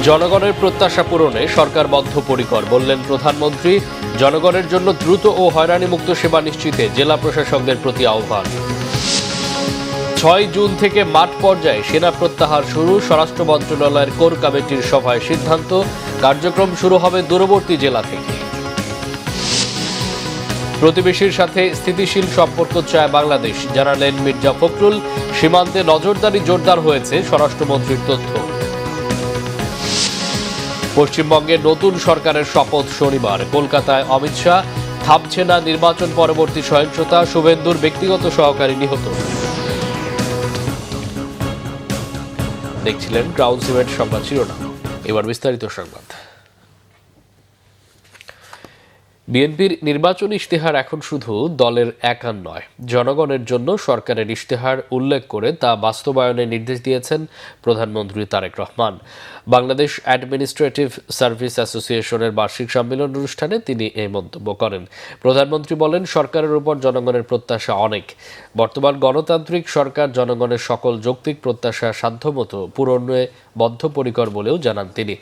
জনগণের প্রত্যাশা পূরণে সরকার বদ্ধপরিকর বললেন প্রধানমন্ত্রী। জনগণের জন্য দ্রুত ও হয়রানিমুক্ত সেবা নিশ্চিতে জেলা প্রশাসকদের প্রতি আহ্বান। 6 জুন থেকে মাঠ পর্যায়ে সেনা প্রত্যাহার শুরু। স্বরাষ্ট্র মন্ত্রণালয়ের কোর কমিটির সভায় সিদ্ধান্ত, কার্যক্রম শুরু হবে দূরবর্তী জেলা থেকে। প্রতিবেশীর সাথে স্থিতিশীল সম্পর্ক চায় বাংলাদেশ, জানালেন মির্জা ফখরুল। সীমান্তে নজরদারি জোরদার হয়েছে, স্বরাষ্ট্রমন্ত্রীর তথ্য। পশ্চিমবঙ্গে নতুন সরকারের শপথ শনিবার। কলকাতায় অমিত শাহ। থামছে না নির্বাচন পরবর্তী সহিংসতা, শুভেন্দুর ব্যক্তিগত সহকারী নিহত। দেখছিলেন ক্রাউন সিমেন্ট সংবাদ শিরোনাম, এবার বিস্তারিত সংবাদ। বিএনপির নির্বাচনী ইশতেহার এখন শুধু দলের একার নয়, জনগণের জন্য সরকারের ইশতেহার উল্লেখ করে তা বাস্তবায়নের নির্দেশ দিয়েছেন প্রধানমন্ত্রী তারেক রহমান। বাংলাদেশ অ্যাডমিনিস্ট্রেটিভ সার্ভিস অ্যাসোসিয়েশনের বার্ষিক সম্মেলন অনুষ্ঠানে তিনি এই মন্তব্য করেন। প্রধানমন্ত্রী বলেন, সরকারের উপর জনগণের প্রত্যাশা অনেক। বর্তমান গণতান্ত্রিক সরকার জনগণের সকল যৌক্তিক প্রত্যাশা সাধ্যমতো পূরণে বদ্ধপরিকর বলেও জানান তিনি।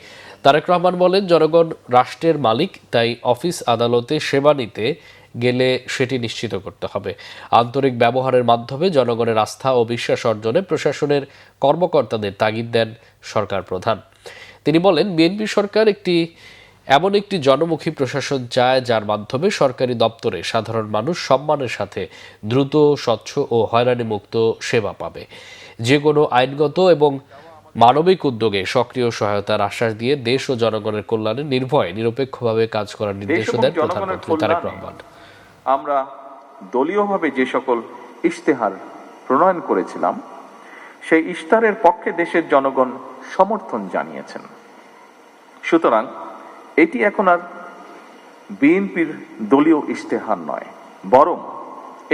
তারেক রহমান বলেন, জনগণ রাষ্ট্রের মালিক, তাই অফিস আদালতে সেবা নিতে গেলে সেটি নিশ্চিত করতে হবে। আন্তরিক ব্যবহারের মাধ্যমে জনগণের আস্থা ও বিশ্বাস অর্জনে প্রশাসনের কর্মকর্তাদের তাগিদ দেন সরকার প্রধান। তিনি বলেন, বিএনপি সরকার এমন একটি জনমুখী প্রশাসন চায়, যার মাধ্যমে সরকারি দপ্তরে সাধারণ মানুষ সম্মানের সাথে দ্রুত, স্বচ্ছ ও হয়রানিমুক্ত সেবা পাবে। যে কোনো আইনগত এবং মানবিক উদ্যোগে সক্রিয় সহায়তার আশ্বাস দিয়ে দেশ ও জনগণের কল্যাণে নির্ভয়ে নিরপেক্ষভাবে কাজ করার নির্দেশ দেন প্রধানমন্ত্রী তারেক রহমান। আমরা দলীয়ভাবে যে সকল ইশতেহার প্রণয়ন করেছিলাম, সেই ইশতেহারের পক্ষে দেশের জনগণ সমর্থন জানিয়েছেন। সুতরাং এটি এখন আর বিএনপির দলীয় ইশতেহার নয়, বরং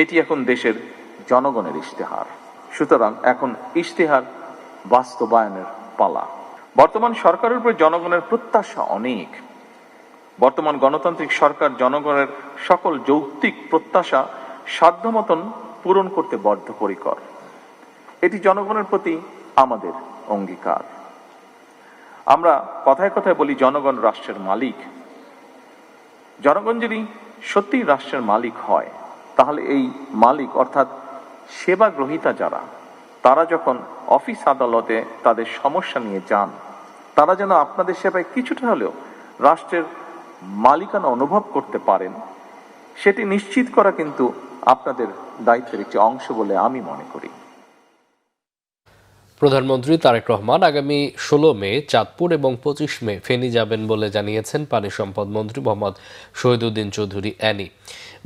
এটি এখন দেশের জনগণের ইশতেহার। সুতরাং এখন ইশতেহার বাস্তবায়নের পালা। বর্তমান সরকারের উপর জনগণের প্রত্যাশা অনেক। বর্তমান গণতান্ত্রিক সরকার জনগণের সকল যৌক্তিক প্রত্যাশা সাধ্যমতন পূরণ করতে বদ্ধপরিকর। এটি জনগণের প্রতি আমাদের অঙ্গীকার। আমরা কথায় কথায় বলি জনগণ রাষ্ট্রের মালিক। জনগণ যদি সত্যিই রাষ্ট্রের মালিক হয়, তাহলে এই মালিক অর্থাৎ সেবা গ্রহীতা যারা, তারা যখন অফিস আদালতে তাদের সমস্যা নিয়ে যান, তারা যেন আপনাদের সেবায় কিছুটা হলেও রাষ্ট্রের মালিকানা অনুভব করতে পারেন, সেটি নিশ্চিত করা কিন্তু আপনাদের দায়িত্বের একটি অংশ বলে আমি মনে করি। প্রধানমন্ত্রী তারেক রহমান আগামী 16 মে চাঁদপুর এবং 25 মে ফেনী যাবেন বলে জানিয়েছেন পানি সম্পদ মন্ত্রী মোহাম্মদ শহীদুদ্দিন চৌধুরী অ্যানি।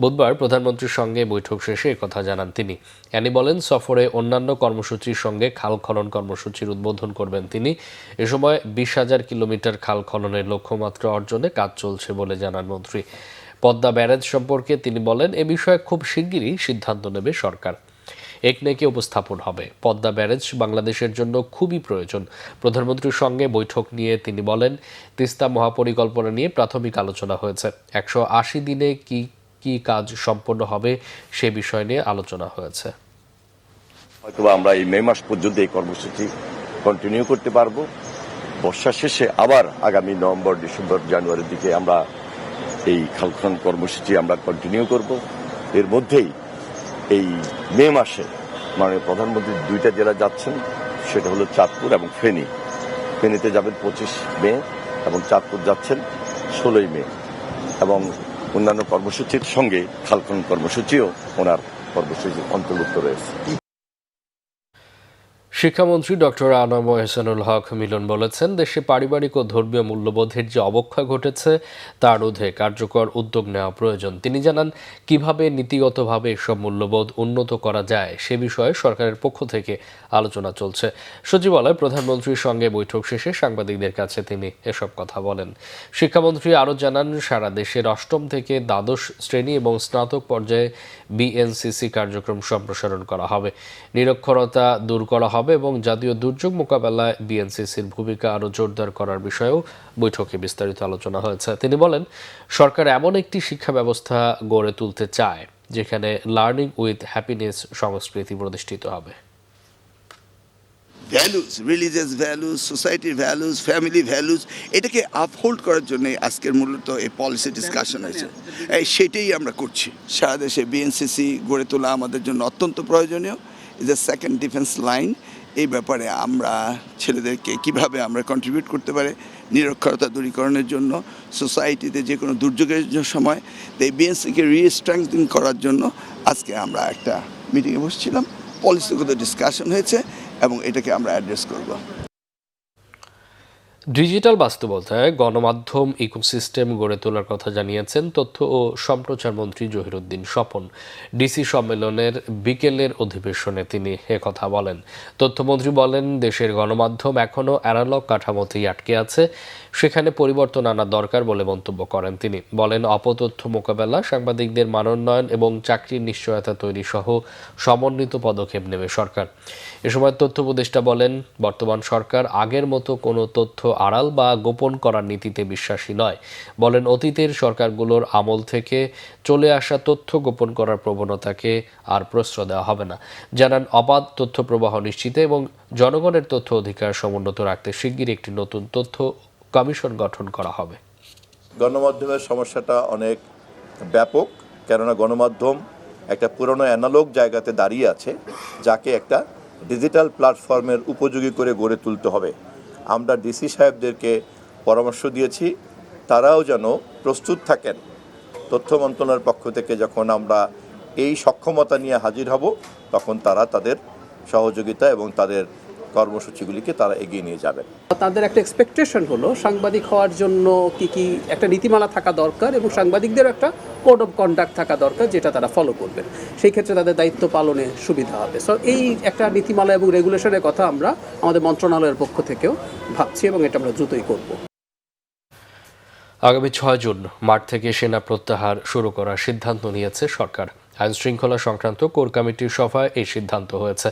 বুধবার প্রধানমন্ত্রীর সঙ্গে বৈঠক শেষে একথা জানান তিনি। অ্যানি বলেন, সফরে অন্যান্য কর্মসূচির সঙ্গে খাল খনন কর্মসূচির উদ্বোধন করবেন তিনি। এ সময় 20,000 কিলোমিটার খাল খননের লক্ষ্যমাত্রা অর্জনে কাজ চলছে বলে জানান মন্ত্রী। পদ্মা ব্যারেজ সম্পর্কে তিনি বলেন, এ বিষয়ে খুব শিগগিরই সিদ্ধান্ত নেবে সরকার। একনেকে উপস্থাপন হবে। পদ্মা ব্যারেজ বাংলাদেশের জন্য খুবই প্রয়োজন। প্রধানমন্ত্রীর সঙ্গে বৈঠক নিয়ে তিনি বলেন, তিস্তা মহাপরিকল্পনা নিয়ে প্রাথমিক আলোচনা হয়েছে। 180 দিনে কি কি কাজ সম্পন্ন হবে সে বিষয় নিয়ে আলোচনা হয়েছে। হয়তো আমরা এই মে মাস পর্যন্ত এই কর্মসূচি কন্টিনিউ করতে পারবো। বর্ষা শেষে আবার আগামী নভেম্বর, ডিসেম্বর, জানুয়ারির দিকে আমরা এই খাল খনন কর্মসূচি আমরা কন্টিনিউ করব। এর মধ্যেই এই মে মাসে মাননীয় প্রধানমন্ত্রী 2টা জেলা যাচ্ছেন, সেটা হলো চাঁদপুর এবং ফেনী। ফেনীতে যাবেন 25 মে এবং চাঁদপুর যাচ্ছেন 16 মে, এবং অন্যান্য কর্মসূচির সঙ্গে খাল খনন কর্মসূচিও ওনার কর্মসূচির অন্তর্ভুক্ত রয়েছে। শিক্ষামন্ত্রী ডক্টর আনম এহসানুল হক মিলন বলেছেন, দেশে পারিবারিক ও ধর্মীয় মূল্যবোধের যে অবক্ষয় ঘটেছে তা রোধে কার্যকর উদ্যোগ নেওয়া প্রয়োজন। তিনি জানান, কিভাবে নীতিগতভাবে এসব মূল্যবোধ উন্নত করা যায় সে বিষয়ে সরকারের পক্ষ থেকে আলোচনা চলছে। সচিবালয়ে প্রধানমন্ত্রীর সঙ্গে বৈঠক শেষে সাংবাদিকদের কাছে তিনি এসব কথা বলেন। শিক্ষামন্ত্রী আরও জানান, সারা দেশের 8ম থেকে দ্বাদশ শ্রেণী এবং স্নাতক পর্যায়ে বিএনসিসি কার্যক্রম সম্প্রসারণ করা হবে। নিরক্ষরতা দূর করা হবে এবং জাতীয় দুর্যোগ মোকাবেলায় বিএনসিসির ভূমিকা আরও জোরদার করার বিষয়েও বৈঠকে বিস্তারিত আলোচনা হয়েছে। তিনি বলেন, সরকার এমন একটি শিক্ষা ব্যবস্থা গড়ে তুলতে চায় যেখানে লার্নিং উইথ হ্যাপিনেস সংস্কৃতি প্রতিষ্ঠিত হবে। ভ্যালুস, রিলিজিয়াস ভ্যালুস, সোসাইটির ভ্যালুস, ফ্যামিলি ভ্যালুস, এটাকে আপহোল্ড করার জন্য আজকের মূলত এই পলিসি ডিসকাশন হয়েছে। সেটাই আমরা করছি। সারা দেশে বিএনসিসি গড়ে তোলা আমাদের জন্য অত্যন্ত প্রয়োজনীয়। Is a second defence line. এই ব্যাপারে আমরা ছেলেদেরকে কিভাবে আমরা কন্ট্রিবিউট করতে পারে নিরক্ষরতা দূরীকরণের জন্য, সোসাইটিতে যে কোনো দুর্যোগের সময় এই বিএনসিকে রিস্ট্রেংথেন করার জন্য আজকে আমরা একটা মিটিংয়ে বসছিলাম। পলিসিগত ডিসকাশন হয়েছে এবং এটাকে আমরা অ্যাড্রেস করব। ডিজিটাল বাস্তবতায় গণমাধ্যম ইকোসিস্টেম গড়ে তোলার কথা জানিয়েছেন তথ্য ও সম্প্রচার মন্ত্রী জহিরুদ্দিন স্বপন। ডিসি সম্মেলনের বিকেলের অধিবেশনে তিনি একথা বলেন। তথ্যমন্ত্রী বলেন, দেশের গণমাধ্যম এখনও অ্যানালগ কাঠামোতেই আটকে আছে, সেখানে পরিবর্তন আনা দরকার বলে মন্তব্য করেন তিনি। বলেন, অপতথ্য মোকাবেলা, সাংবাদিকদের মানোন্নয়ন এবং চাকরির নিশ্চয়তা তৈরি সহ সমন্বিত পদক্ষেপ নেবে সরকার। এ সময় তথ্য উপদেষ্টা বলেন, বর্তমান সরকার আগের মতো কোনো তথ্য আড়াল বা গোপন করার নীতিতে বিশ্বাসী নয়। বলেন, অতীতের সরকারগুলোর আমল থেকে চলে আসা তথ্য গোপন করার প্রবণতাকে আর প্রশ্রয় দেওয়া হবে না। জানান, অবাধ তথ্য প্রবাহ নিশ্চিতে এবং জনগণের তথ্য অধিকার সমুন্নত রাখতে শিগগিরই একটি নতুন তথ্য কমিশন গঠন করা হবে। গণমাধ্যমের সমস্যাটা অনেক ব্যাপক, কেননা গণমাধ্যম একটা পুরনো অ্যানালগ জায়গাতে দাঁড়িয়ে আছে, যাকে একটা ডিজিটাল প্ল্যাটফর্মের উপযোগী করে গড়ে তুলতে হবে। আমরা ডিসি সাহেবদেরকে পরামর্শ দিয়েছি, তারাও যেন প্রস্তুত থাকেন। তথ্য মন্ত্রণালয়ের পক্ষ থেকে যখন আমরা এই সক্ষমতা নিয়ে হাজির হব, তখন তারা তাদের সহযোগিতা এবং তাদের কর্মসূচিগুলিকে তারা এগিয়ে নিয়ে যাবেন। তাদের একটা এক্সপেকটেশন হলো সাংবাদিক হওয়ার জন্য কি একটা নীতিমালা থাকা দরকার এবং সাংবাদিকদের একটা কোড অফ কন্ডাক্ট থাকা দরকার, যেটা তারা ফলো করবেন। সেই ক্ষেত্রে তাদের দায়িত্ব পালনে সুবিধা হবে। সো এই একটা নীতিমালা এবং রেগুলেশনের কথা আমরা আমাদের মন্ত্রণালয়ের পক্ষ থেকেও ভাবছি এবং এটা আমরা দ্রুতই করব। আগামী 6 জুন মাঠ থেকে সেনা প্রত্যাহার শুরু করার সিদ্ধান্ত নিয়েছে সরকার। আইন শৃঙ্খলা সংক্রান্ত কোর কমিটির সভায় এই সিদ্ধান্ত হয়েছে।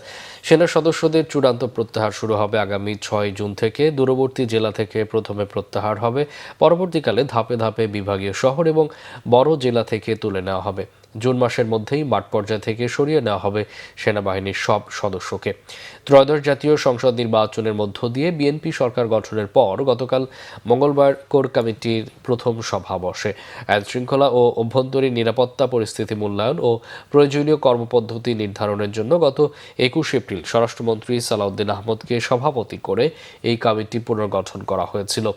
সেনা সদস্যদের চূড়ান্ত প্রত্যাহার শুরু হবে আগামী 6 জুন থেকে। দূরবর্তী জেলা থেকে প্রথমে প্রত্যাহার হবে, পরবর্তীকালে ধাপে ধাপে বিভাগীয় শহর এবং বড় জেলা থেকে তুলে নেওয়া হবে। জুন মাসের মধ্যেই মাঠ পর্যায় থেকে সরিয়ে নেওয়া হবে সেনাবাহিনীর সব সদস্যকে। ত্রয়োদশ জাতীয় সংসদ নির্বাচনের মধ্য দিয়ে বিএনপি সরকার গঠনের পর গতকাল মঙ্গলবার কোর কমিটির প্রথম সভা বসে। আইন শৃঙ্খলা ও অভ্যন্তরীণ নিরাপত্তা পরিস্থিতি মূল্যায়ন ও প্রয়োজনীয় কর্মপদ্ধতি নির্ধারণের জন্য গত 21 এপ্রিল স্বরাষ্ট্রমন্ত্রী সালাউদ্দিন আহমদকে সভাপতি করে এই কমিটি পুনর্গঠন করা হয়েছিল।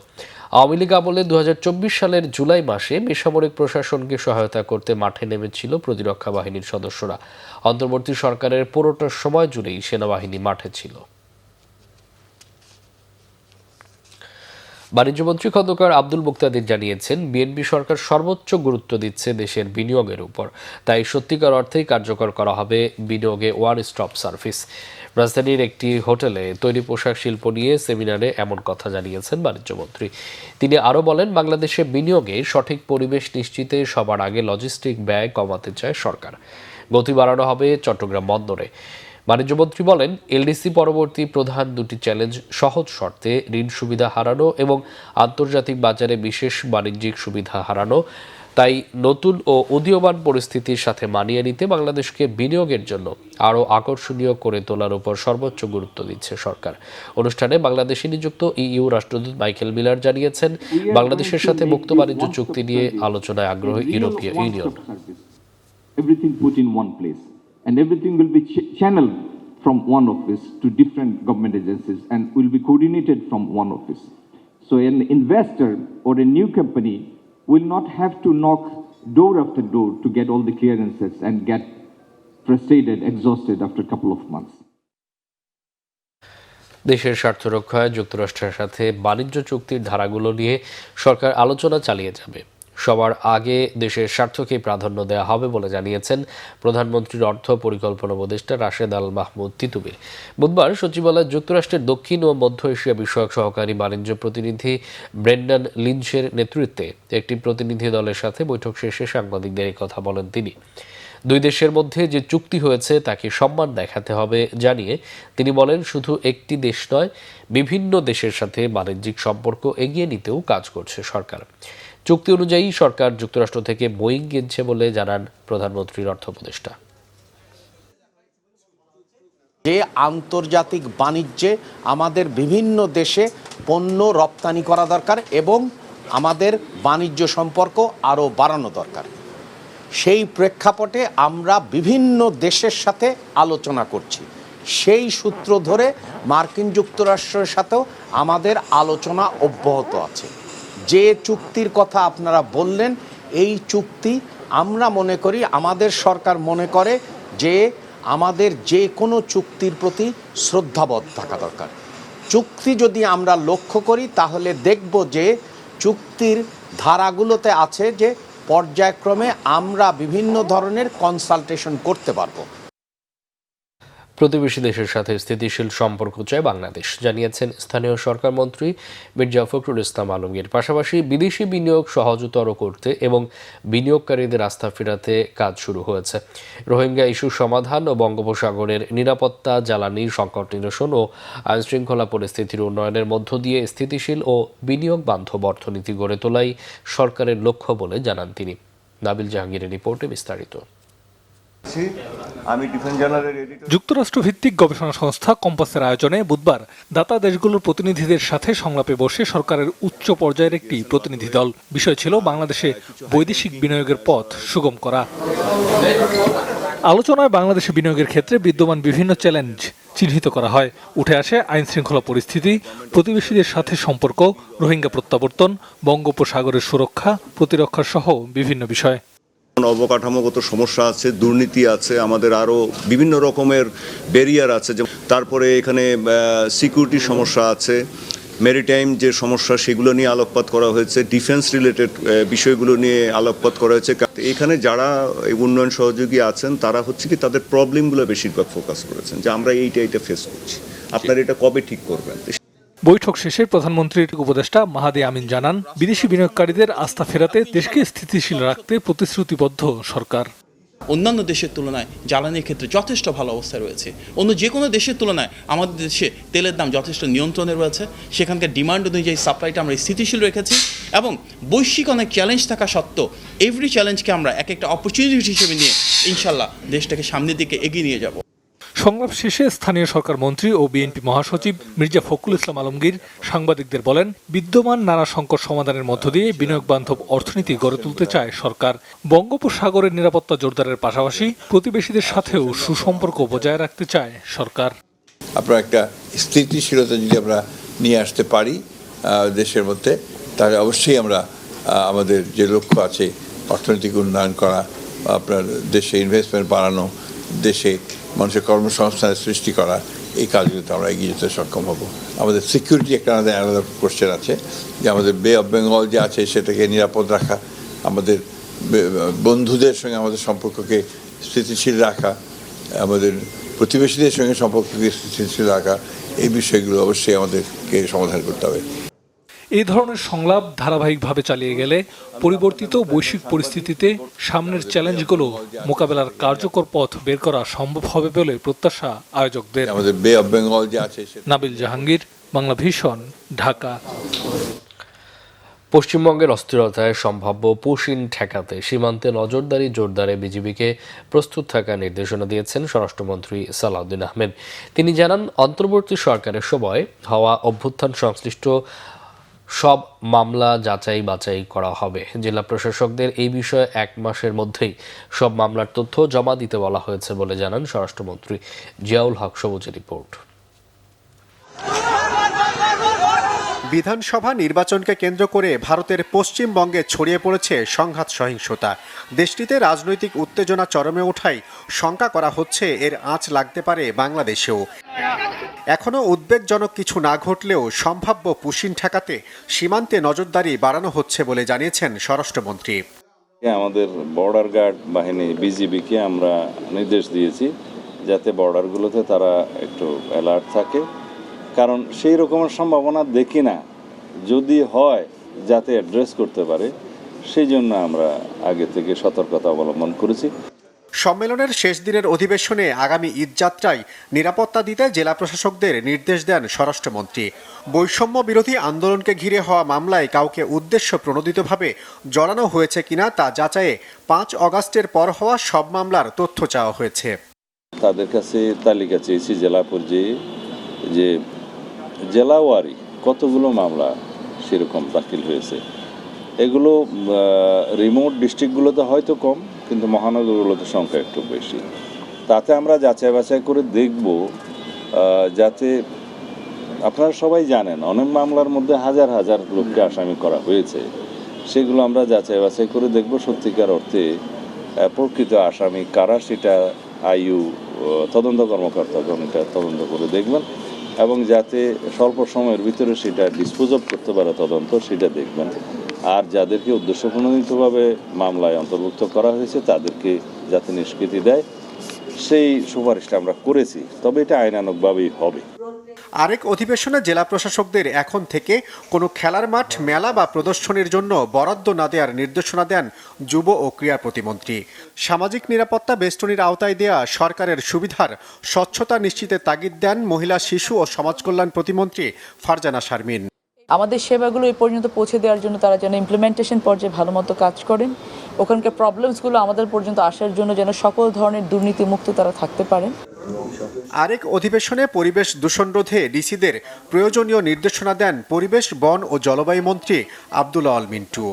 আওয়ামী লীগ আমলে 2024 সালের জুলাই মাসে বেসামরিক প্রশাসনকে সহায়তা করতে মাঠে নেমেছিল প্রতিরক্ষা বাহিনীর সদস্যরা। অন্তর্বর্তী সরকারের পুরোটা সময় জুড়েই সেনাবাহিনী মাঠে ছিল। বাণিজ্যমন্ত্রী খন্দকার আব্দুল মুক্তাদির জানিয়েছেন, বিএনপি সরকার সর্বোচ্চ গুরুত্ব দিচ্ছে দেশের বিনিয়োগের উপর। তাই সত্যিকার অর্থেই কার্যকর করা হবে বিনিয়োগে ওয়ান স্টপ সার্ভিস। রাজধানীর একটি হোটেলে তৈরি পোশাক শিল্প নিয়ে সেমিনারে এমন কথা জানিয়েছেন বাণিজ্যমন্ত্রী। তিনি আরও বলেন, বাংলাদেশে বিনিয়োগে সঠিক পরিবেশ নিশ্চিতে সবার আগে লজিস্টিক ব্যয় কমাতে চায় সরকার। গতি বাড়ানো হবে চট্টগ্রাম বন্দরে। বাণিজ্যমন্ত্রী বলেন, এলডিসি পরবর্তী প্রধান দুটি চ্যালেঞ্জ সহজ শর্তে ঋণ সুবিধা হারানো এবং আন্তর্জাতিক বাজারে বিশেষ বাণিজ্যিক সুবিধা হারানো। তাই নতুন ও উদীয়মান পরিস্থিতির সাথে মানিয়ে নিতে বাংলাদেশকে বিনিয়োগের জন্য আরও আকর্ষণীয় করে তোলার উপর সর্বোচ্চ গুরুত্ব দিচ্ছে সরকার। অনুষ্ঠানে বাংলাদেশে নিযুক্ত ইইউ রাষ্ট্রদূত মাইকেল মিলার জানিয়েছেন, বাংলাদেশের সাথে মুক্ত বাণিজ্য চুক্তি নিয়ে আলোচনায় আগ্রহী ইউরোপীয় union. And everything will be channeled from one office to different government agencies and will be coordinated from one office. So an investor or a new company will not have to knock door after door to get all the clearances and get frustrated, exhausted after a couple of months. দেশের স্বার্থ রক্ষায় যুক্তরাষ্ট্রের সাথে বাণিজ্য চুক্তির ধারাগুলো নিয়ে সরকার আলোচনা চালিয়ে যাবে। সবার আগে দেশের স্বার্থকে প্রাধান্য দেওয়া হবে বলে জানিয়েছেন প্রধানমন্ত্রীর অর্থ পরিকল্পনা উপদেষ্টা রাশেদ আল মাহমুদ তিতুমির। বুধবার সচিবালয়ে যুক্তরাষ্ট্রের দক্ষিণ ও মধ্য এশিয়া বিষয়ক সহকারী বাণিজ্য প্রতিনিধি ব্রেন্ডন লিঞ্চের নেতৃত্বে একটি প্রতিনিধি দলের সাথে বৈঠক শেষে সাংবাদিকদের কথা বলেন তিনি। দুই দেশের মধ্যে যে চুক্তি হয়েছে তাকে সম্মান দেখাতে হবে জানিয়ে তিনি বলেন, শুধু একটি দেশ নয়, বিভিন্ন দেশের সাথে বাণিজ্যিক সম্পর্ক এগিয়ে নিতেও কাজ করছে সরকার। চুক্তি অনুযায়ী সরকার যুক্তরাষ্ট্র থেকে বোয়িং কিনছে বলে জানান প্রধানমন্ত্রীর অর্থ উপদেষ্টা। যে আন্তর্জাতিক বাণিজ্যে আমাদের বিভিন্ন দেশে পণ্য রপ্তানি করা দরকার এবং আমাদের বাণিজ্য সম্পর্ক আরও বাড়ানো দরকার। সেই প্রেক্ষাপটে আমরা বিভিন্ন দেশের সাথে আলোচনা করছি। সেই সূত্র ধরে মার্কিন যুক্তরাষ্ট্রের সাথেও আমাদের আলোচনা অব্যাহত আছে। যে চুক্তির কথা আপনারা বললেন, এই চুক্তি আমরা মনে করি, আমাদের সরকার মনে করে যে আমাদের যে কোনো চুক্তির প্রতি শ্রদ্ধাবোধ থাকা দরকার। চুক্তি যদি আমরা লক্ষ্য করি তাহলে দেখব যে চুক্তির ধারাগুলোতে আছে যে পর্যায়ক্রমে আমরা বিভিন্ন ধরনের কনসালটেশন করতে পারবো। প্রতিবেশী দেশের সাথে স্থিতিশীল সম্পর্ক চায় বাংলাদেশ, জানিয়েছেন স্থানীয় সরকার মন্ত্রী মির্জা ফখরুল ইসলাম আলমগীর। পাশাপাশি বিদেশি বিনিয়োগ সহজতর করতে এবং বিনিয়োগকারীদের আস্থা ফেরাতে কাজ শুরু হয়েছে। রোহিঙ্গা ইস্যু সমাধান ও বঙ্গোপসাগরের নিরাপত্তা, জ্বালানি সংকট নিরসন ও আইনশৃঙ্খলা পরিস্থিতির উন্নয়নের মধ্য দিয়ে স্থিতিশীল ও বিনিয়োগ বান্ধব অর্থনীতি গড়ে তোলাই সরকারের লক্ষ্য বলে জানান তিনি। নাবিল জাহাঙ্গীরের রিপোর্টে বিস্তারিত। যুক্তরাষ্ট্র ভিত্তিক গবেষণা সংস্থা কম্পাসের আয়োজনে বুধবার দাতা দেশগুলোর প্রতিনিধিদের সাথে সংলাপে বসে সরকারের উচ্চ পর্যায়ের একটি প্রতিনিধি দল। বিষয় ছিল বাংলাদেশে বৈদেশিক বিনিয়োগের পথ সুগম করা। আলোচনায় বাংলাদেশে বিনিয়োগের ক্ষেত্রে বিদ্যমান বিভিন্ন চ্যালেঞ্জ চিহ্নিত করা হয়। উঠে আসে আইন শৃঙ্খলা পরিস্থিতি, প্রতিবেশীদের সাথে সম্পর্ক, রোহিঙ্গা প্রত্যাবর্তন, বঙ্গোপসাগরের সুরক্ষা, প্রতিরক্ষা সহ বিভিন্ন বিষয়। অবকাঠামোগত সমস্যা আছে, দুর্নীতি আছে, আমাদের আরও বিভিন্ন রকমের ব্যারিয়ার আছে। তারপরে এখানে সিকিউরিটি সমস্যা আছে, মেরিটাইম যে সমস্যা সেগুলো নিয়ে আলোকপাত করা হয়েছে, ডিফেন্স রিলেটেড বিষয়গুলো নিয়ে আলোকপাত করা হয়েছে। এখানে যারা উন্নয়ন সহযোগী আছেন তারা হচ্ছে কি তাদের প্রবলেমগুলো বেশিরভাগ ফোকাস করেছেন যে আমরা এইটা ফেস করছি, আপনারা এটা কবে ঠিক করবেন। বৈঠক শেষে প্রধানমন্ত্রীর উপদেষ্টা মাহাদি আমিন জানান, বিদেশি বিনিয়োগকারীদের আস্থা ফেরাতে দেশকে স্থিতিশীল রাখতে প্রতিশ্রুতিবদ্ধ সরকার। অন্যান্য দেশের তুলনায় জ্বালানির ক্ষেত্রে যথেষ্ট ভালো অবস্থা রয়েছে। অন্য যে কোনো দেশের তুলনায় আমাদের দেশে তেলের দাম যথেষ্ট নিয়ন্ত্রণে রয়েছে। সেখানকার ডিমান্ড অনুযায়ী সাপ্লাইটা আমরা স্থিতিশীল রেখেছি এবং বৈশ্বিক অনেক চ্যালেঞ্জ থাকা সত্ত্বেও এভরি চ্যালেঞ্জকে আমরা একটা অপরচুনিটি হিসেবে নিয়ে ইনশাল্লাহ দেশটাকে সামনের দিকে এগিয়ে নিয়ে যাব। সংলাপ শেষে স্থানীয় সরকার মন্ত্রী ও বিএনপি মহাসচিব মির্জা ফখরুল ইসলাম আলমগীর সাংবাদিকদের বলেন, বিদ্যমান নানা সংকট সমাধানের মধ্য দিয়ে বিনিয়োগ বান্ধব অর্থনীতি গড়ে তুলতে চায় সরকার। বঙ্গোপসাগরের নিরাপত্তা জোরদারের পাশাপাশি প্রতিবেশীদের সাথেও সুসম্পর্ক বজায় রাখতে চায় সরকার। আপনার একটা স্থিতিশীলতা যদি আমরা নিয়ে আসতে পারি দেশের মধ্যে, তাহলে অবশ্যই আমরা আমাদের যে লক্ষ্য আছে অর্থনৈতিক উন্নয়ন করা, আপনার দেশে ইনভেস্টমেন্ট বাড়ানো, দেশে মানুষের কর্মসংস্থানের সৃষ্টি করা, এই কাজগুলোতে আমরা এগিয়ে যেতে সক্ষম হব। আমাদের সিকিউরিটি একটা আলাদা কোশ্চেন আছে যে আমাদের বে অফ বেঙ্গল যে আছে সেটাকে নিরাপদ রাখা, আমাদের বন্ধুদের সঙ্গে আমাদের সম্পর্ককে স্থিতিশীল রাখা, আমাদের প্রতিবেশীদের সঙ্গে সম্পর্ককে স্থিতিশীল রাখা, এই বিষয়গুলো অবশ্যই আমাদেরকে সমাধান করতে হবে। এই ধরনের সংলাপ ধারাবাহিকভাবে চালিয়ে গেলে পরিবর্তিত বৈশ্বিক পরিস্থিতিতে সামনের চ্যালেঞ্জগুলো মোকাবেলার কার্যকর পথ বের করা সম্ভব হবে বলে প্রত্যাশা আয়োজকদের। আমাদের বে অফ বেঙ্গল যে আছে। নাবিল জাহাঙ্গীর, বাংলা ভিশন, ঢাকা। পশ্চিমবঙ্গের অস্থিরতায় সম্ভাব্য পুশিন ঠেকাতে সীমান্তে নজরদারি জোরদারে বিজিবিকে প্রস্তুত থাকার নির্দেশনা দিয়েছেন স্বরাষ্ট্রমন্ত্রী সালাউদ্দিন আহমেদ। তিনি জানান, অন্তর্বর্তী সরকারের সময় হওয়া অভ্যুত্থান সংশ্লিষ্ট সব মামলা যাচাই বাছাই করা হবে। জেলা প্রশাসকদের এই বিষয়ে 1 মাসের মধ্যেই সব মামলার তথ্য জমা দিতে বলা হয়েছে বলে জানান স্বরাষ্ট্রমন্ত্রী। জিয়াউল হক সবুজের রিপোর্ট। বিধানসভা নির্বাচনকে কেন্দ্র করে ভারতের পশ্চিমবঙ্গে ছড়িয়ে পড়েছে সংঘাত সহিংসতা। দেশটিতে রাজনৈতিক উত্তেজনা চরমে ওঠায় শঙ্কা করা হচ্ছে এর আঁচ লাগতে পারে বাংলাদেশেও। এখনও উদ্বেগজনক কিছু না ঘটলেও সম্ভাব্য পুশিন ঠেকাতে সীমান্তে নজরদারি বাড়ানো হচ্ছে বলে জানিয়েছেন স্বরাষ্ট্রমন্ত্রী। আমাদের বর্ডার গার্ড বাহিনী বিজিবিকে আমরা নির্দেশ দিয়েছি যাতে বর্ডারগুলোতে তারা একটু অ্যালার্ট থাকে, কারণ সেই রকমের সম্ভাবনা দেখি না। যদি হয় যাতে অ্যাড্রেস করতে পারে, সেই জন্য আমরা আগে থেকে সতর্কতা অবলম্বন করেছি। সম্মেলনের শেষ দিনের অধিবেশনে আগামী ঈদযাত্রায় নিরাপত্তা দিতে জেলা প্রশাসকদের নির্দেশ দেন স্বরাষ্ট্রমন্ত্রী। বৈষম্য বিরোধী আন্দোলনকে ঘিরে হওয়া মামলায় কাউকে উদ্দেশ্য প্রণোদিতভাবে জড়ানো হয়েছে কিনা তা যাচাইয়ে 5 অগাস্টের পর হওয়া সব মামলার তথ্য চাওয়া হয়েছে। তাদের কাছে তালিকা চেয়েছি জেলা পর্যায়ে যে জেলাওয়ারি কতগুলো মামলা সেরকম দাখিল হয়েছে। এগুলো রিমোট ডিস্ট্রিক্টগুলোতে হয়তো কম, কিন্তু মহানগরগুলোতে সংখ্যা একটু বেশি। তাতে আমরা যাচাই বাছাই করে দেখব, যাতে আপনারা সবাই জানেন অনেক মামলার মধ্যে হাজার হাজার লোককে আসামি করা হয়েছে। সেগুলো আমরা যাচাই বাছাই করে দেখব সত্যিকার অর্থে প্রকৃত আসামি কারা, সেটা আইইউ তদন্ত কর্মকর্তাগণ এটা তদন্ত করে দেখবেন, এবং যাতে স্বল্প সময়ের ভিতরে সেটা ডিসপোজ অফ করতে পারে তদন্ত, সেটা দেখবেন। আর যাদেরকে উদ্দেশ্যপ্রণোদিতভাবে মামলায় অন্তর্ভুক্ত করা হয়েছে তাদেরকে যাতে নিষ্কৃতি দেয়, সেই সুপারিশটা আমরা করেছি। তবে এটা আইনানুগভাবেই হবে। আরেক অধিবেশনে জেলা প্রশাসকদের এখন থেকে কোনো খেলার মাঠ, মেলা বা প্রদর্শনীর জন্য বরাদ্দ না দেওয়ার নির্দেশনা দেন যুব ও ক্রীড়া প্রতিমন্ত্রী। সামাজিক নিরাপত্তা বেষ্টনীর আওতায় দেয়া সরকারের সুবিধার স্বচ্ছতা নিশ্চিতে তাগিদ দেন মহিলা, শিশু ও সমাজ কল্যাণ প্রতিমন্ত্রী ফারজানা শারমিন। আমাদের সেবাগুলো এই পর্যন্ত পৌঁছে দেওয়ার জন্য তারা যেন ইমপ্লিমেন্টেশন পর্যায়ে ভালো মতো কাজ করেন, ওখানকার প্রবলেমসগুলো আমাদের পর্যন্ত আসার জন্য যেন সকল ধরনের দুর্নীতিমুক্ত তারা থাকতে পারেন। আরেক অধিবেশনে পরিবেশ দূষণ রোধে ডিসিদের প্রয়োজনীয় নির্দেশনা দেন পরিবেশ, বন ও জলবায়ু মন্ত্রী আব্দুল আল মিন্টু।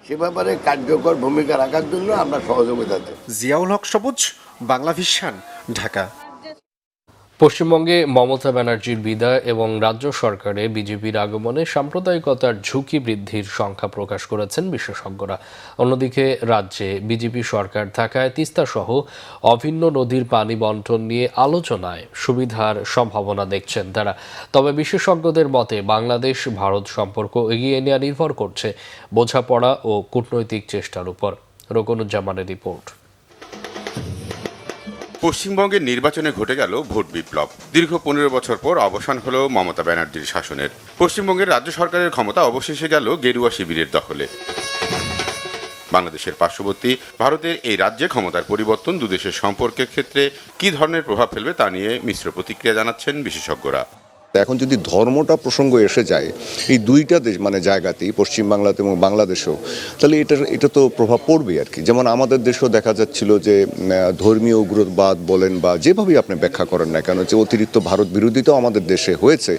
সে ব্যাপারে কার্যকর ভূমিকা রাখার জন্য আমরা সহযোগিতা দেব। জিয়াউল হক সবুজ, বাংলা ভিশন, ঢাকা। পশ্চিমবঙ্গে মমতা ব্যানার্জির বিদায় এবং রাজ্য সরকারে বিজেপির আগমনে সাম্প্রদায়িকতার ঝুঁকি বৃদ্ধির সংখ্যা প্রকাশ করেছেন বিশেষজ্ঞরা। অন্যদিকে রাজ্যে বিজেপি সরকার থাকায় তিস্তা সহ অভিন্ন নদীর পানি বন্টন নিয়ে আলোচনায় সুবিধার সম্ভাবনা দেখছেন তারা। তবে বিশেষজ্ঞদের মতে বাংলাদেশ ভারত সম্পর্ক এগিয়ে নেওয়া নির্ভর করছে বোঝাপড়া ও কূটনৈতিক চেষ্টার উপর। রোকনুজ্জামানের রিপোর্ট। পশ্চিমবঙ্গের নির্বাচনে ঘটে গেল ভোট বিপ্লব। দীর্ঘ 15 বছর পর অবসান হলো মমতা ব্যানার্জির শাসনের। পশ্চিমবঙ্গের রাজ্য সরকারের ক্ষমতা অবশেষে গেল গেরুয়া শিবিরের দখলে। বাংলাদেশের পার্শ্ববর্তী ভারতের এই রাজ্যে ক্ষমতার পরিবর্তন দুদেশের সম্পর্কের ক্ষেত্রে কী ধরনের প্রভাব ফেলবে তা নিয়ে মিশ্র প্রতিক্রিয়া জানাচ্ছেন বিশেষজ্ঞরা। এখন যদি ধর্মটা প্রসঙ্গ এসে যায় এই দুইটা দেশ মানে জায়গাতেই, পশ্চিমবাংলাতে এবং বাংলাদেশেও, তাহলে এটা তো প্রভাব পড়বে আর কি। যেমন আমাদের দেশেও দেখা যাচ্ছিল যে ধর্মীয় উগ্রবাদ বলেন বা যেভাবেই আপনি ব্যাখ্যা করেন না কেন, যে অতিরিক্ত ভারত বিরোধিতাও আমাদের দেশে হয়েছে।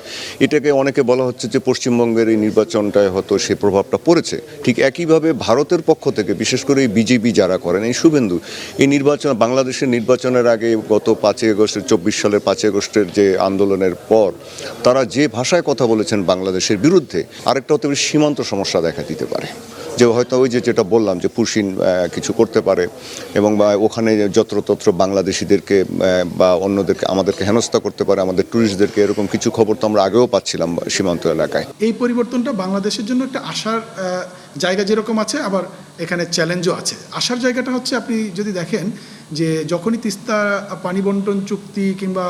এটাকে অনেকে বলা হচ্ছে যে পশ্চিমবঙ্গের এই নির্বাচনটায় হয়তো সে প্রভাবটা পড়েছে। ঠিক একইভাবে ভারতের পক্ষ থেকে বিশেষ করে এই বিজেপি যারা করেন, এই শুভেন্দু, এই নির্বাচন বাংলাদেশের নির্বাচনের আগে গত 5ই আগস্টের 24 সালের 5ই আগস্টের যে আন্দোলনের পর তারা যে ভাষায় কথা বলেছেন বাংলাদেশের বিরুদ্ধে, আরেকটা হতে পারে সীমান্ত সমস্যা দেখা দিতে পারে। যে হয়তো ওই যেটা বললাম যে পুশিন কিছু করতে পারে এবং বা ওখানে যত্রতত্র বাংলাদেশিদেরকে বা অন্যদেরকে আমাদেরকে হেনস্থা করতে পারে, আমাদের ট্যুরিস্টদেরকে, এরকম কিছু খবর তো আমরা আগেও পাচ্ছিলাম সীমান্ত এলাকায়। এই পরিবর্তনটা বাংলাদেশের জন্য একটা আশার জায়গা যেরকম আছে, আবার এখানে চ্যালেঞ্জও আছে। আশার জায়গাটা হচ্ছে আপনি যদি দেখেন যে যখনই তিস্তা পানি বন্টন চুক্তি কিংবা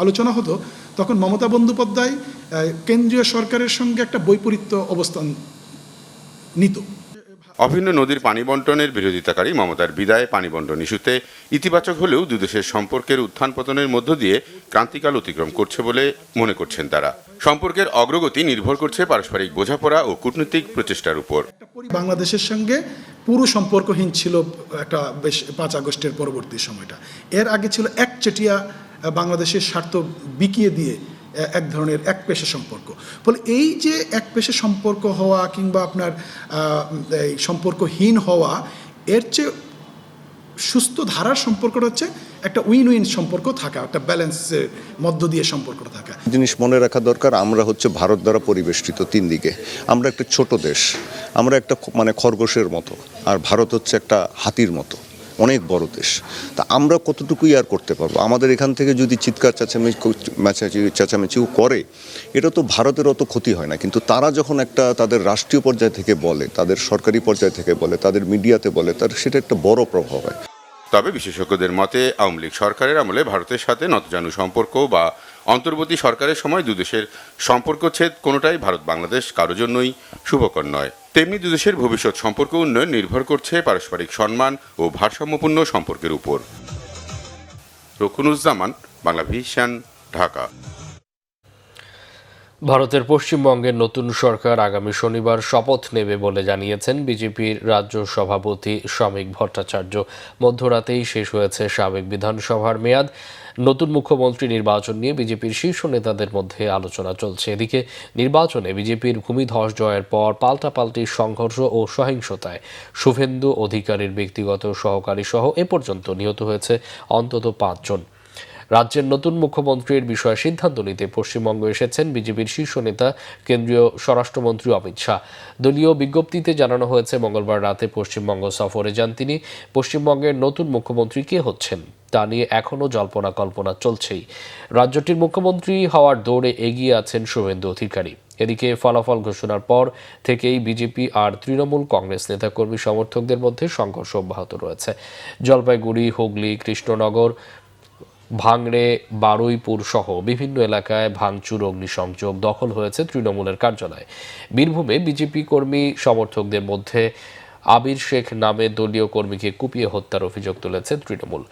আলোচনা হতো, তখন মমতা বন্দ্যোপাধ্যায় কেন্দ্রীয় সরকারের সঙ্গে একটা বৈপরীত্য অবস্থান নিত। অভিন্ন নদীর পানি বন্টনের বিরোধিতাকারী মমতার বিদায় পানি বন্টন ইস্যুতে ইতিবাচক হলেও দুদেশের সম্পর্কের উত্থান পতনের মধ্য দিয়ে ক্রান্তিকাল অতিক্রম করছে বলে মনে করছেন তারা। সম্পর্কের অগ্রগতি নির্ভর করছে পারস্পরিক বোঝাপড়া ও কূটনৈতিক প্রচেষ্টার উপর। বাংলাদেশের সঙ্গে পুরো সম্পর্কহীন ছিল একটা বেশ 5 আগস্টের পরবর্তী সময়টা। এর আগে ছিল একচেটিয়া বাংলাদেশের স্বার্থ বিকিয়ে দিয়ে এক ধরনের এক পেশা সম্পর্ক। ফলে এই যে এক পেশা সম্পর্ক হওয়া কিংবা আপনার এই সম্পর্কহীন হওয়া, এর চেয়ে সুস্থ ধারার সম্পর্কটা হচ্ছে একটা উইন উইন সম্পর্ক থাকা, একটা ব্যালেন্সের মধ্য দিয়ে সম্পর্কটা থাকা। জিনিস মনে রাখা দরকার, আমরা হচ্ছে ভারত দ্বারা পরিবেষ্টিত 3 দিকে। আমরা একটা ছোট দেশ, আমরা একটা মানে খরগোশের মতো, আর ভারত হচ্ছে একটা হাতির মতো, অনেক বড় দেশ। তা আমরা কতটুকুই আর করতে পারবো? আমাদের এখান থেকে যদি চিৎকার চেঁচামেচিও করে, এটা তো ভারতের অত ক্ষতি হয় না, কিন্তু তারা যখন একটা তাদের রাষ্ট্রীয় পর্যায় থেকে বলে, তাদের সরকারি পর্যায় থেকে বলে, তাদের মিডিয়াতে বলে, তার সেটা একটা বড় প্রভাব হয়। তবে বিশেষজ্ঞদের মতে আওয়ামী লীগ সরকারের আমলে ভারতের সাথে নতজানু সম্পর্ক বা অন্তর্বর্তী সরকারের সময় দুদেশের সম্পর্কচ্ছেদ কোনোটাই ভারত বাংলাদেশ কারো জন্যই শুভকর নয়। তেমনি দুদেশের ভবিষ্যৎ সম্পর্ক উন্নয়ন নির্ভর করছে পারস্পরিক সম্মান ও ভারসাম্যপূর্ণ সম্পর্কের উপর। রোকনুজ্জামান, বাংলা ভিশন, ঢাকা। ভারতের পশ্চিমবঙ্গের নতুন সরকার আগামী শনিবার শপথ নেবে বলে জানিয়েছেন বিজেপির রাজ্য সভাপতি শ্রমিক ভট্টাচার্য। মধ্যরাতেই শেষ হয়েছে সাবেক বিধানসভার মেয়াদ। নতুন মুখ্যমন্ত্রী নির্বাচন নিয়ে বিজেপির শীর্ষ নেতাদের মধ্যে আলোচনা চলছে। এদিকে নির্বাচনে বিজেপির ভূমিধস জয়ের পর পাল্টাপাল্টি সংঘর্ষ ও সহিংসতায় শুভেন্দু অধিকারীর ব্যক্তিগত সহকারী সহ এ পর্যন্ত নিহত হয়েছে অন্তত 5 জন। রাজ্যের নতুন মুখ্যমন্ত্রীর বিষয়ে সিদ্ধান্ত নিতে পশ্চিমবঙ্গ এসেছেন বিজেপির শীর্ষ নেতা কেন্দ্রীয় স্বরাষ্ট্রমন্ত্রী অমিত শাহ। দলীয় বিজ্ঞপ্তিতে জানানো হয়েছে মঙ্গলবার রাতে পশ্চিমবঙ্গ সফরে যান তিনি। পশ্চিমবঙ্গের নতুন মুখ্যমন্ত্রী কে হচ্ছেন তা নিয়ে এখনও জল্পনা কল্পনা চলছেই। রাজ্যটির মুখ্যমন্ত্রী হওয়ার দৌড়ে এগিয়ে আছেন শুভেন্দু অধিকারী। এদিকে ফলাফল ঘোষণার পর থেকেই বিজেপি আর তৃণমূল কংগ্রেস নেতাকর্মী সমর্থকদের মধ্যে সংঘর্ষ অব্যাহত রয়েছে। জলপাইগুড়ি, হুগলি, কৃষ্ণনগর, ভাঙড়ে, বারুইপুর সহ বিভিন্ন এলাকায় ভাঙচুর, অগ্নিসংযোগ, দখল হয়েছে তৃণমূলের কার্যালয়। বীরভূমে বিজেপি কর্মী সমর্থকদের মধ্যে আবির শেখ নামে দলীয় কর্মীকে কুপিয়ে হত্যার অভিযোগ তুলেছে তৃণমূল।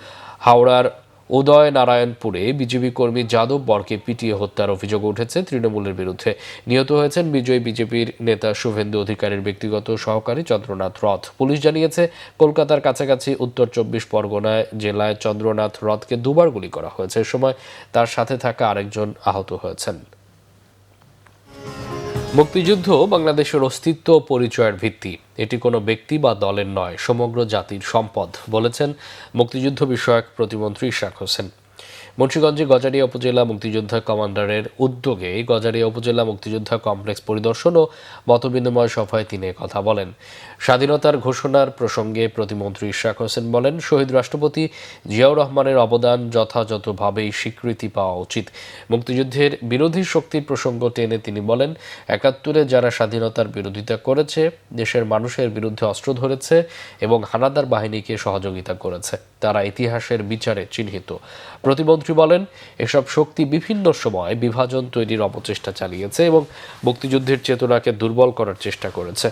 হাওড়ার উদয় নারায়ণপুরে বিজেপি কর্মী যাদব বরকে পিটিয়ে হত্যার অভিযোগ উঠেছে তৃণমূলের বিরুদ্ধে। নিহত হয়েছেন বিজয়ী বিজেপির নেতা শুভেন্দু অধিকারীর ব্যক্তিগত সহকারী চন্দ্রনাথ রথ। পুলিশ জানিয়েছে কলকাতার কাছাকাছি উত্তর 24 পরগনায় জেলায় চন্দ্রনাথ রথকে 2বার গুলি করা হয়েছে। এ সময় তার সাথে থাকা আরেকজন আহত হয়েছেন। মুক্তিযুদ্ধ বাংলাদেশের অস্তিত্ব ও পরিচয়ের ভিত্তি। এটি কোনো ব্যক্তি বা দলের নয়, সমগ্র জাতির সম্পদ, বলেছেন মুক্তিযুদ্ধ বিষয়ক প্রতিমন্ত্রী ইশরাক হোসেন। মুন্সিগঞ্জে গজারিয়া উপজেলা মুক্তিযোদ্ধা কমান্ডারের উদ্যোগে গজারিয়া উপজেলা মুক্তিযোদ্ধা কমপ্লেক্স পরিদর্শন ও মতবিনিময় সভায় তিনি কথা বলেন। স্বাধীনতার ঘোষণার প্রসঙ্গে প্রতিমন্ত্রী ইশরাক হোসেন বলেন, শহীদ রাষ্ট্রপতি জিয়াউর রহমানের অবদান যথাযথভাবেই স্বীকৃতি পাওয়া উচিত। মুক্তিযুদ্ধের বিরোধী শক্তির প্রসঙ্গ টেনে তিনি বলেন, ৭১-এ যারা স্বাধীনতার বিরোধিতা করেছে, দেশের মানুষের বিরুদ্ধে অস্ত্র ধরেছে এবং হানাদার বাহিনীকে সহযোগিতা করেছে, তারা ইতিহাসের বিচারে চিহ্নিত। প্রতিমন্ত্রী বলেন, এসব শক্তি বিভিন্ন সময় বিভাজন তৈরির অপচেষ্টা চালিয়েছে এবং মুক্তিযুদ্ধের চেতনাকে দুর্বল করার চেষ্টা করেছে।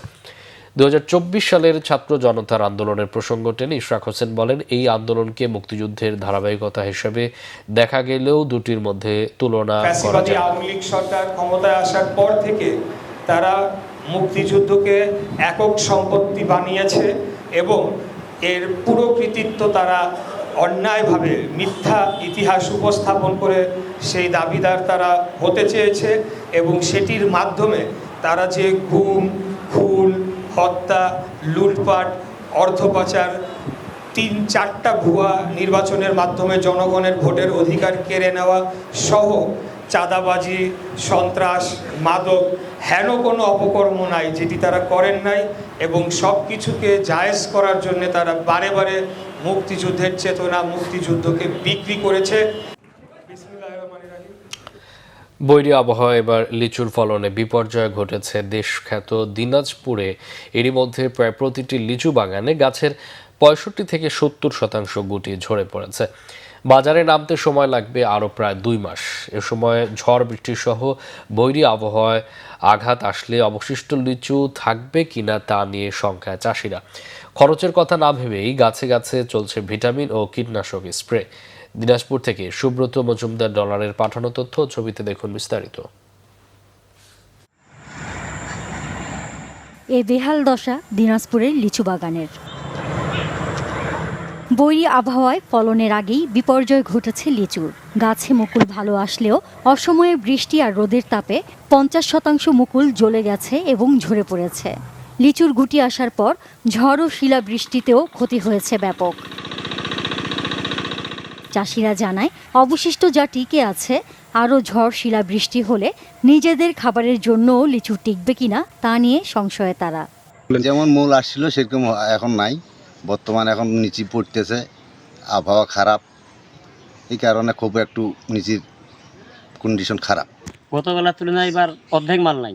2024 সালের ছাত্র জনতার আন্দোলনের প্রসঙ্গ টেনে ইশরাক হোসেন বলেন, এই আন্দোলনকে মুক্তিযুদ্ধের ধারাবাহিকতা হিসেবে দেখা গেলেও দুটির মধ্যে তুলনা করা যায়। আওয়ামী লীগ সরকার ক্ষমতায় আসার পর থেকে তারা মুক্তিযুদ্ধকে একক সম্পত্তি বানিয়েছে এবং এর পুরো কৃতিত্ব তারা অন্যায়ভাবে মিথ্যা ইতিহাস উপস্থাপন করে সেই দাবিদার তারা হতে চেয়েছে এবং সেটির মাধ্যমে তারা যে গুম, খুন, হত্যা, লুটপাট, অর্থপাচার, 3-4টা ভুয়া নির্বাচনের মাধ্যমে জনগণের ভোটের অধিকার কেড়ে নেওয়া সহ চাঁদাবাজি, সন্ত্রাস, মাদক, হেন কোনো অপকর্ম নাই যেটি তারা করেন নাই এবং সব কিছুকে জায়েজ করার জন্য তারা বারে বারে মুক্তিযুদ্ধের চেতনা, মুক্তিযুদ্ধকে বিক্রি করেছে। বৈরী আবহাওয়া এবার লিচুর ফলনে বিপর্যয় ঘটেছে দেশখ্যাত দিনাজপুরে। এরই মধ্যে প্রায় প্রতিটি লিচু বাগানে গাছের 65 থেকে 70% গুটি ঝরে পড়েছে। বাজারে নামতে সময় লাগবে আরও প্রায় 2 মাস। এ সময় ঝড় বৃষ্টি সহ বৈরী আবহাওয়ায় আঘাত আসলে অবশিষ্ট লিচু থাকবে কিনা তা নিয়ে শঙ্কায় চাষিরা। খরচের কথা না ভেবেই গাছে গাছে চলছে ভিটামিন ও কীটনাশক স্প্রে। দিনাজপুর থেকে সুব্রত মজুমদার ডলারের পাঠানো তথ্য, ছবিতে দেখুন বিস্তারিত। এ বেহাল দশা দিনাজপুরের লিচু বাগানের। বৈরী আবহাওয়ায় ফলনের আগেই বিপর্যয় ঘটেছে লিচুর। গাছে মুকুল ভালো আসলেও অসময়ে বৃষ্টি আর রোদের তাপে 50% মুকুল জ্বলে গেছে এবং ঝরে পড়েছে। লিচুর গুটি আসার পর ঝড় ও শিলাবৃষ্টিতেও ক্ষতি হয়েছে ব্যাপক। চাষিরা জানায়, অবশিষ্ট যা টিকে আছে আরও ঝড় শিলাবৃষ্টি হলে নিজেদের খাবারের জন্যও লিচু টিকবে কিনা তা নিয়ে সংশয়ে তারা। যেমন মূল আসছিল সেরকম এখন নাই, বর্তমানে এখন নিচি পড়তেছে, আবহাওয়া খারাপ, এই কারণে খুব একটু নিচির কন্ডিশন খারাপ। গতবেলার তুলনায় এবার অর্ধেক মাল নাই,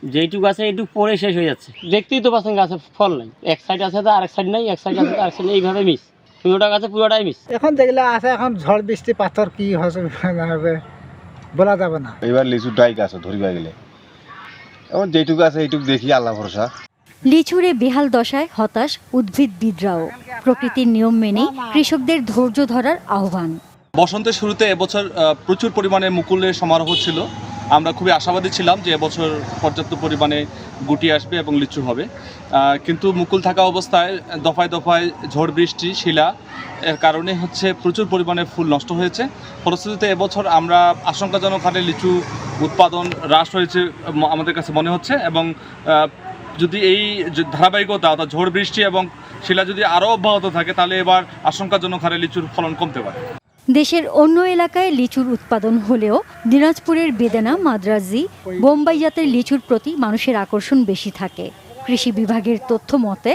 যেইটুকু আছে এইটুকু পরে শেষ হয়ে যাচ্ছে। দেখতেই তো পাচ্ছেন গাছে ফল নাই, এক সাইড আছে তো আরেক সাইড নাই, এক সাইড আছে তো আরেক সাইড, এইভাবে মিস, পুরোটা গাছে পুরোটাই মিস। এখন যেগুলো আছে এখন ঝড় বৃষ্টি পাথর কি হবে বলা যাবে না। এবার লিচুটাই গাছে ধরিবা গেলে এখন যেটুকু আছে এইটুকু দেখি, আল্লাহ ভরসা। লিচুরে বেহাল দশায় হতাশ উদ্ভিদবিদরাও। প্রকৃতির নিয়ম মেনেই কৃষকদের ধৈর্য ধরার আহ্বান। বসন্তের শুরুতে এবছর প্রচুর পরিমাণে মুকুলের সমারোহ ছিল আমরা খুবই আশাবাদী ছিলাম যে এবছর পর্যাপ্ত পরিমাণে গুটি আসবে এবং লিচু হবে, কিন্তু মুকুল থাকা অবস্থায় দফায় দফায় ঝড় বৃষ্টি শিলা এর কারণে হচ্ছে প্রচুর পরিমাণে ফুল নষ্ট হয়েছে। ফলশ্রুতিতে এবছর আমরা আশঙ্কাজনক হারে লিচু উৎপাদন হ্রাস হয়েছে আমাদের কাছে মনে হচ্ছে, এবং যদি এই ধারাবাহিকতা অর্থাৎ ঝড় বৃষ্টি এবং শিলা যদি আরও অব্যাহত থাকে তাহলে এবার আশঙ্কাজনক হারে লিচুর ফলন কমতে পারে। দেশের অন্য এলাকায় লিচুর উৎপাদন হলেও দিনাজপুরের বেদেনা, মাদ্রাজি, বোম্বাই জাতের লিচুর প্রতি মানুষের আকর্ষণ বেশি থাকে। কৃষি বিভাগের তথ্য মতে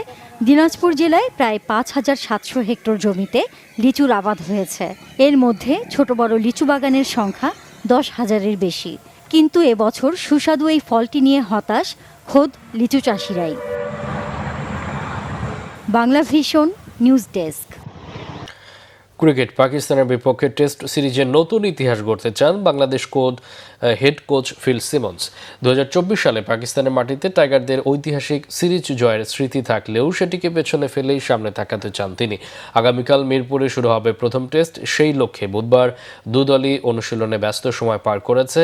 দিনাজপুর জেলায় প্রায় 5,700 হেক্টর জমিতে লিচুর আবাদ হয়েছে। এর মধ্যে ছোট বড় লিচু বাগানের সংখ্যা 10,000-এর বেশি। কিন্তু এবছর সুস্বাদু এই ফলটি নিয়ে হতাশ খোদ লিচু চাষিরাই। Bangla vision news desk. Cricket, পাকিস্তানের বিপক্ষে টেস্ট সিরিজের নতুন ইতিহাস গড়তে চান Bangladesh head coach Phil Simmons. 2024 সালে পাকিস্তানের মাটিতে টাইগারদের ঐতিহাসিক সিরিজ জয়ের স্মৃতি থাকলেও সেটিকে পেছনে ফেলেই সামনে তাকাতে চান তিনি। আগামীকাল মিরপুরে শুরু হবে প্রথম টেস্ট, সেই লক্ষ্যে বুধবার দুদলই অনুশীলনে ব্যস্ত সময় পার করেছে।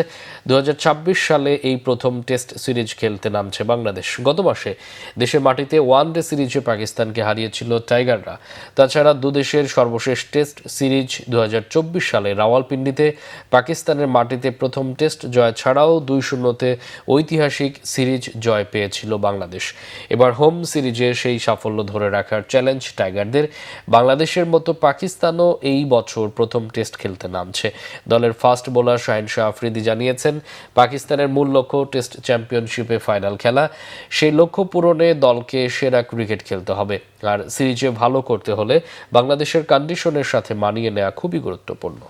2026 সালে এই প্রথম টেস্ট সিরিজ খেলতে নামছে বাংলাদেশ। গত মাসে দেশের মাটিতে ওয়ানডে সিরিজে পাকিস্তানকে হারিয়েছিল টাইগাররা। তাছাড়া দুদেশের সর্বশেষ টেস্ট সিরিজ 2024 সালে রাওয়ালপিন্ডিতে পাকিস্তানের মাটিতে প্রথম টেস্ট জয় ছাড়াও 2-0-তে ঐতিহাসিক সিরিজ জয় পেয়েছিল বাংলাদেশ। এবার হোম সিরিজে সেই সাফল্য ধরে রাখার চ্যালেঞ্জ টাইগারদের। বাংলাদেশের মতো পাকিস্তানও এই বছর প্রথম টেস্ট খেলতে নামছে। দলের ফাস্ট বোলার শাহিন শাহ আফ্রিদি জানিয়েছেন, পাকিস্তানের মূল লক্ষ্য টেস্ট চ্যাম্পিয়নশিপে ফাইনাল খেলা। সেই লক্ষ্য পূরণে দলকে সেরা ক্রিকেট খেলতে হবে, আর সিরিজে ভালো করতে হলে বাংলাদেশের কন্ডিশনের সাথে মানিয়ে নেওয়া খুবই গুরুত্বপূর্ণ।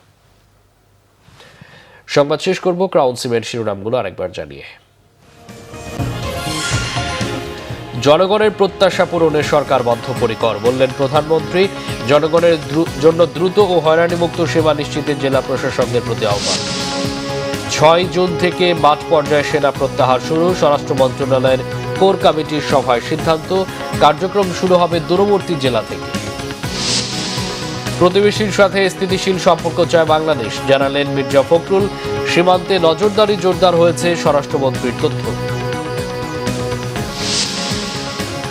সংবাদ শেষ করব ক্রাউন সিমেন্ট শিরোনামগুলো আরেকবার জানিয়ে। জনগণের প্রত্যাশা পূরণে সরকার বদ্ধপরিকর বললেন প্রধানমন্ত্রী। জনগণের জন্য দ্রুত ও হয়রানিমুক্ত সেবা নিশ্চিতে জেলা প্রশাসকদের প্রতি আহ্বান। 6 জুন থেকে মাঠ পর্যায়ে সেনা প্রত্যাহার শুরু, স্বরাষ্ট্র মন্ত্রণালয়ের কোর কমিটির সভায় সিদ্ধান্ত। কার্যক্রম শুরু হবে দূরবর্তী জেলা থেকে। প্রতিবেশীর সাথে স্থিতিশীল সম্পর্ক চায় বাংলাদেশ, জানালেন মির্জা ফখরুল। সীমান্তে নজরদারি জোরদার হয়েছে স্বরাষ্ট্রমন্ত্রীর তথ্য।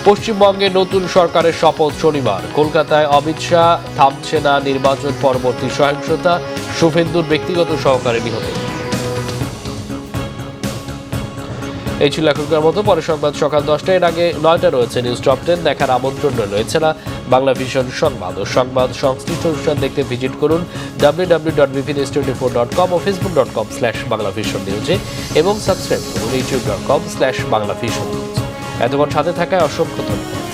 পশ্চিমবঙ্গে নতুন সরকারের শপথ শনিবার। কলকাতায় অমিত শাহ, থামছে না নির্বাচন পরবর্তী সহিংসতা, শুভেন্দুর ব্যক্তিগত সহকারী নিহত। এই ছিল এখনকার মতো। পরে সংবাদ সকাল 10টায়, এর আগে 9টা রয়েছে নিউজ টপ 10 দেখার আমন্ত্রণ রইল। এছাড়া বাংলা ভিশন সংবাদ ও সংবাদ সংশ্লিষ্ট অনুষ্ঠান দেখতে ভিজিট করুন www.bpnews24.com ও facebook.com/banglavisionnews এবং সাবস্ক্রাইব করুন youtube.com/banglavisionnews। এতক্ষণ সাথে থাকায় অসংখ্য ধন্যবাদ।